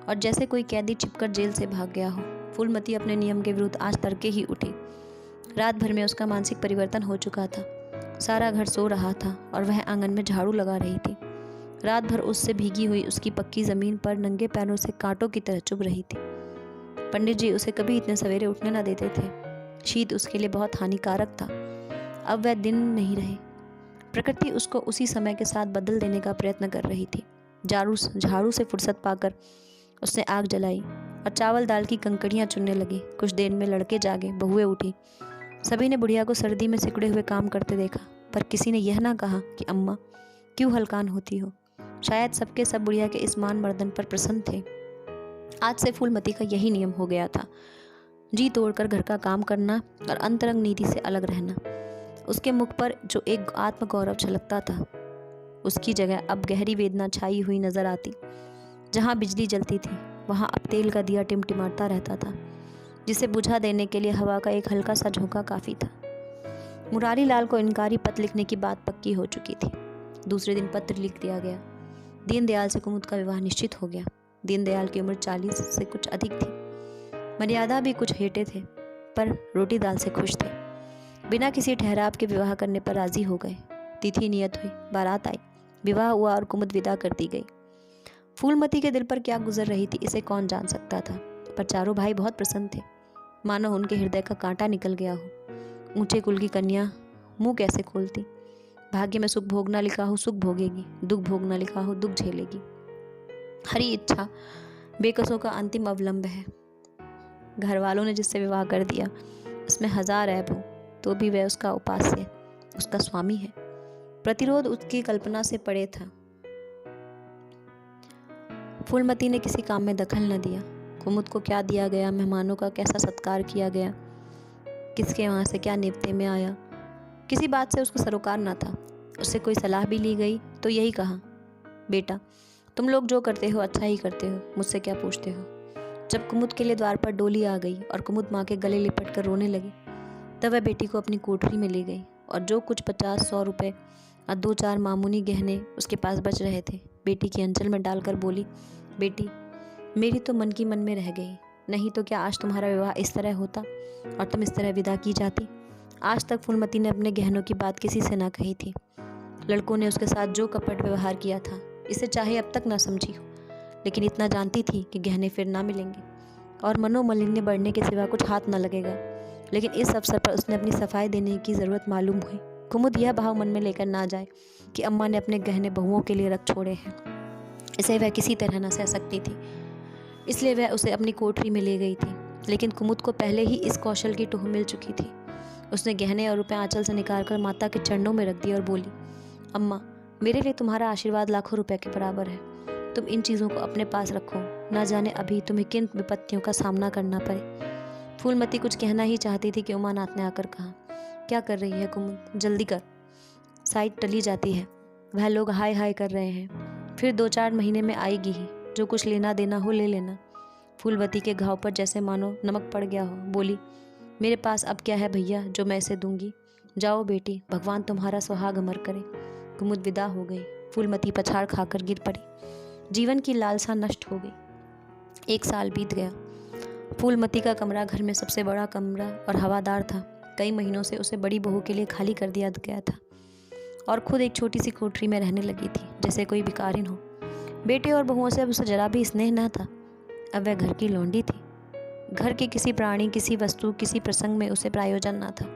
और जैसे कोई कैदी छिपकर जेल से भाग गया हो। फूलमती अपने नियम के विरुद्ध आज तड़के ही उठी। रात भर में उसका मानसिक परिवर्तन हो चुका था। सारा घर सो रहा था और वह आंगन में झाड़ू लगा रही थी। रात भर उससे भीगी हुई उसकी पक्की जमीन पर नंगे पैरों से कांटों की तरह चुभ रही थी। पंडित जी उसे कभी इतने सवेरे उठने न देते थे। शीत उसके लिए बहुत हानिकारक था। अब वह दिन नहीं रहे। प्रकृति उसको उसी समय के साथ बदल देने का प्रयत्न कर रही थी। झाड़ू से फुर्सत पाकर उसने आग जलाई और चावल दाल की कंकड़ियां चुनने लगी। कुछ देर में लड़के जागे, बहुएं उठी। सभी ने बुढ़िया को सर्दी में सिकुड़े हुए काम करते देखा, पर किसी ने यह ना कहा कि अम्मा क्यों हलकान होती हो। शायद सबके सब बुढ़िया के इस मान मर्दन पर प्रसन्न थे। आज से फूलमती का यही नियम हो गया था, जी तोड़कर घर का काम करना और अंतरंग नीति से अलग रहना। उसके मुख पर जो एक आत्मगौरव झलकता था, उसकी जगह अब गहरी वेदना छाई हुई नजर आती। जहाँ बिजली जलती थी वहाँ अब तेल का दिया टिमटिमाता रहता था, जिसे बुझा देने के लिए हवा का एक हल्का सा झोंका काफ़ी था। मुरारी लाल को इनकारी पत्र लिखने की बात पक्की हो चुकी थी। दूसरे दिन पत्र लिख दिया गया। दीनदयाल से कुमुद का विवाह निश्चित हो गया। दीनदयाल की उम्र 40 से कुछ अधिक थी। मर्यादा भी कुछ हेठे थे, पर रोटी दाल से खुश थे। बिना किसी ठहराव के विवाह करने पर राजी हो गए। तिथि नियत हुई, बारात आई, विवाह हुआ और कुमुद विदा कर दी गई। फूलमती के दिल पर क्या गुजर रही थी इसे कौन जान सकता था, पर चारों भाई बहुत प्रसन्न थे, मानो उनके हृदय का कांटा निकल गया हो। ऊंचे कुल की कन्या मुंह कैसे खोलती। भाग्य में सुख भोगना लिखा हो सुख भोगेगी, दुख भोगना लिखा हो दुख झेलेगी। हरी इच्छा बेकसों का अंतिम अवलंब है। घर वालों ने जिससे विवाह कर दिया उसमें 1000 ऐब हो तो भी वह उसका उपास्य, उसका स्वामी है। प्रतिरोध उसकी कल्पना से परे था। फूलमती ने किसी काम में दखल न दिया। कुमुद को क्या दिया गया, मेहमानों का कैसा सत्कार किया गया, किसके वहाँ से क्या नेवते में आया, किसी बात से उसको सरोकार न था। उससे कोई सलाह भी ली गई तो यही कहा, बेटा तुम लोग जो करते हो अच्छा ही करते हो, मुझसे क्या पूछते हो। जब कुमुद के लिए द्वार पर डोली आ गई और कुमुद माँ के गले लिपट कर रोने लगी, तब वह बेटी को अपनी कोठरी में ले गई और जो कुछ 50-100 रुपए और 2-4 मामूली गहने उसके पास बच रहे थे बेटी की अंचल में डालकर बोली, बेटी मेरी तो मन की मन में रह गई, नहीं तो क्या आज तुम्हारा विवाह इस तरह होता और तुम इस तरह विदा की जाती। आज तक फूलमती ने अपने गहनों की बात किसी से ना कही थी। लड़कों ने उसके साथ जो कपट व्यवहार किया था इसे चाहे अब तक ना समझी हो, लेकिन इतना जानती थी कि गहने फिर ना मिलेंगे और मनोमालिन्य बढ़ने के सिवा कुछ हाथ न लगेगा। लेकिन इस अवसर पर उसने अपनी सफाई देने की ज़रूरत मालूम हुई। कुमुद यह भाव मन में लेकर ना जाए कि अम्मा ने अपने गहने बहुओं के लिए रख छोड़े हैं, इसे वह किसी तरह न सह सकती थी, इसलिए वह उसे अपनी कोठरी में ले गई थी। लेकिन कुमुद को पहले ही इस कौशल की टूह मिल चुकी थी। उसने गहने और रुपए आंचल से निकालकर माता के चरणों में रख दिए और बोली, अम्मा मेरे लिए तुम्हारा आशीर्वाद लाखों रुपए के बराबर है, तुम इन चीज़ों को अपने पास रखो, ना जाने अभी तुम्हें किन विपत्तियों का सामना करना पड़े। फूलमती कुछ कहना ही चाहती थी कि उमानाथ ने आकर कहा, क्या कर रही है कुमुद, जल्दी कर, साइड टली जाती है, वह लोग हाय हाय कर रहे हैं, फिर 2-4 महीने में आएगी ही, जो कुछ लेना देना हो ले लेना। फूलवती के घाव पर जैसे मानो नमक पड़ गया हो, बोली, मेरे पास अब क्या है भैया जो मैं इसे दूंगी, जाओ बेटी, भगवान तुम्हारा सुहाग अमर करे। कुमुद विदा हो गई। फूलमती पछाड़ खाकर गिर पड़ी। जीवन की लालसा नष्ट हो गई। 1 साल बीत गया। फूलमती का कमरा घर में सबसे बड़ा कमरा और हवादार था। कई महीनों से उसे बड़ी बहू के लिए खाली कर दिया गया था और खुद एक छोटी सी कोठरी में रहने लगी थी जैसे कोई भिखारिन हो। बेटे और बहुओं से अब उसे जरा भी स्नेह न था। अब वह घर की लौंडी थी। घर के किसी प्राणी, किसी वस्तु, किसी प्रसंग में उसे प्रायोजन न था।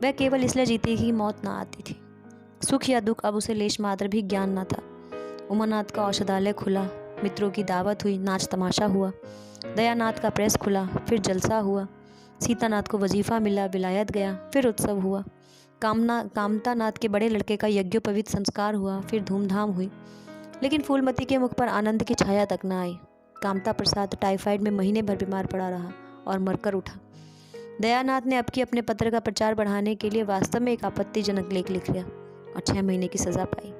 वह केवल इसलिए जीती कि मौत न आती थी। सुख या दुख अब उसे लेश मात्र भी ज्ञान न था। उमानाथ का औषधालय खुला, मित्रों की दावत हुई, नाच तमाशा हुआ। दयानाथ का प्रेस खुला, फिर जलसा हुआ। सीतानाथ को वजीफा मिला, विलायत गया, फिर उत्सव हुआ। कामतानाथ के बड़े लड़के का यज्ञोपवीत संस्कार हुआ, फिर धूमधाम हुई। लेकिन फूलमती के मुख पर आनंद की छाया तक न आई। कामता प्रसाद टाइफाइड में महीने भर बीमार पड़ा रहा और मरकर उठा। दयानाथ ने अब की अपने पत्र का प्रचार बढ़ाने के लिए वास्तव में एक आपत्तिजनक लेख लिख लिया और 6 महीने की सज़ा पाई।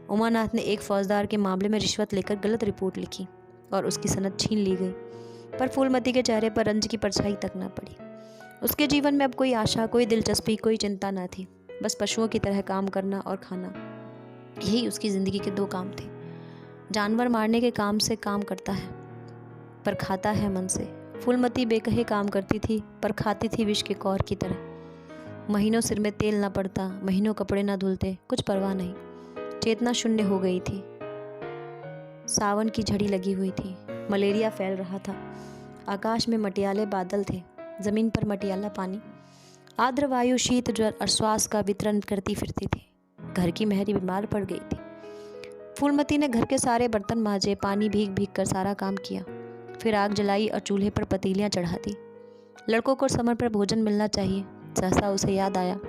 उमानाथ ने एक फौजदार के मामले में रिश्वत लेकर गलत रिपोर्ट लिखी और उसकी सनद छीन ली गई, पर फूलमती के चेहरे पर रंज की परछाई तक न पड़ी। उसके जीवन में अब कोई आशा, कोई दिलचस्पी, कोई चिंता न थी। बस पशुओं की तरह काम करना और खाना, यही उसकी ज़िंदगी के 2 काम थे। जानवर मारने के काम से काम करता है पर खाता है मन से। फूलमती बेकहे काम करती थी पर खाती थी विष के कौर की तरह। महीनों सिर में तेल न पड़ता, महीनों कपड़े न धुलते, कुछ परवाह नहीं। चेतना शून्य हो गई थी। सावन की झड़ी लगी हुई थी। मलेरिया फैल रहा था। आकाश में मटियाले बादल थे, जमीन पर मटियाला पानी। आर्द्र वायु शीत ज्वर और श्वास का वितरण करती फिरती थी। घर की मेहरी बीमार पड़ गई थी। फूलमती ने घर के सारे बर्तन मांजे, पानी भीग भीग कर सारा काम किया, फिर आग जलाई और चूल्हे पर पतीलियां चढ़ा दी। लड़कों को समय पर भोजन मिलना चाहिए। सहसा उसे याद आया,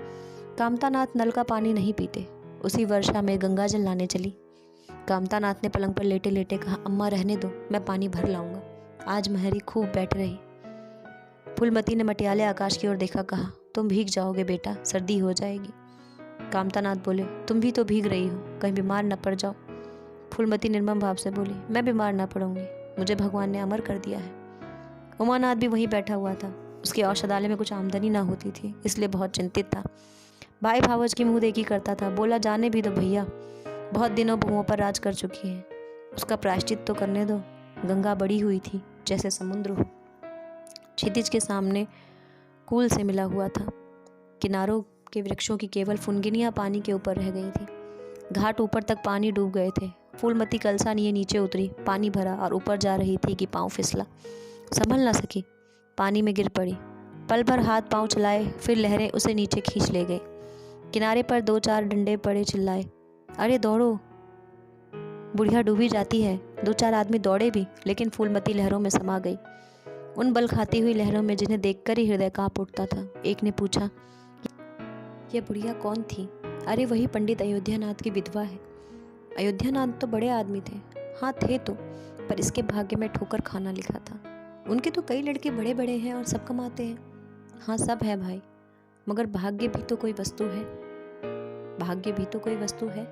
कामतानाथ नल का पानी नहीं पीते। उसी वर्षा में गंगा जल लाने चली। कामतानाथ ने पलंग पर लेटे लेटे कहा, अम्मा रहने दो, मैं पानी भर लाऊंगा। आज मेहरी खूब बैठ रही। फूलमती ने मटियाले आकाश की ओर देखा, कहा, तुम भीग जाओगे बेटा, सर्दी हो जाएगी। कामतानाथ बोले, तुम भी तो भीग रही हो, कहीं बीमार न पड़ जाओ। फूलमती निर्मम भाव से बोली, मैं बीमार ना पड़ूंगी, मुझे भगवान ने अमर कर दिया है। उमानाथ भी वहीं बैठा हुआ था। उसके औषधालय में कुछ आमदनी ना होती थी, इसलिए बहुत चिंतित था। भाई भावज की मुंह देखी करता था। बोला, जाने भी दो भैया, बहुत दिनों बहुओं पर राज कर चुकी है, उसका प्रायश्चित तो करने दो। गंगा बड़ी हुई थी जैसे समुद्र हो। क्षितिज के सामने कूल से मिला हुआ था। किनारों के वृक्षों की केवल फुनगिनियाँ पानी के ऊपर रह गई थी। घाट ऊपर तक पानी डूब गए थे। फूलमती कलसा लिए नीचे उतरी, पानी भरा और ऊपर जा रही थी कि पाँव फिसला। संभल ना सकी, पानी में गिर पड़ी। पल भर हाथ पांव चलाए, फिर लहरें उसे नीचे खींच ले गई। किनारे पर 2-4 डंडे पड़े, चिल्लाए, अरे दौड़ो, बुढ़िया डूबी जाती है। 2-4 आदमी दौड़े भी, लेकिन फूलमती लहरों में समा गई, उन बल खाती हुई लहरों में जिन्हें देखकर ही हृदय कांप उठता था। एक ने पूछा, यह बुढ़िया कौन थी? अरे वही पंडित अयोध्यानाथ की विधवा है। अयोध्यानाथ तो बड़े आदमी थे। हाँ थे तो, पर इसके भाग्य में ठोकर खाना लिखा था। उनके तो कई लड़के बड़े बड़े हैं और सब कमाते हैं। हाँ सब है भाई, मगर भाग्य भी तो कोई वस्तु है। भाग्य भी तो कोई वस्तु है।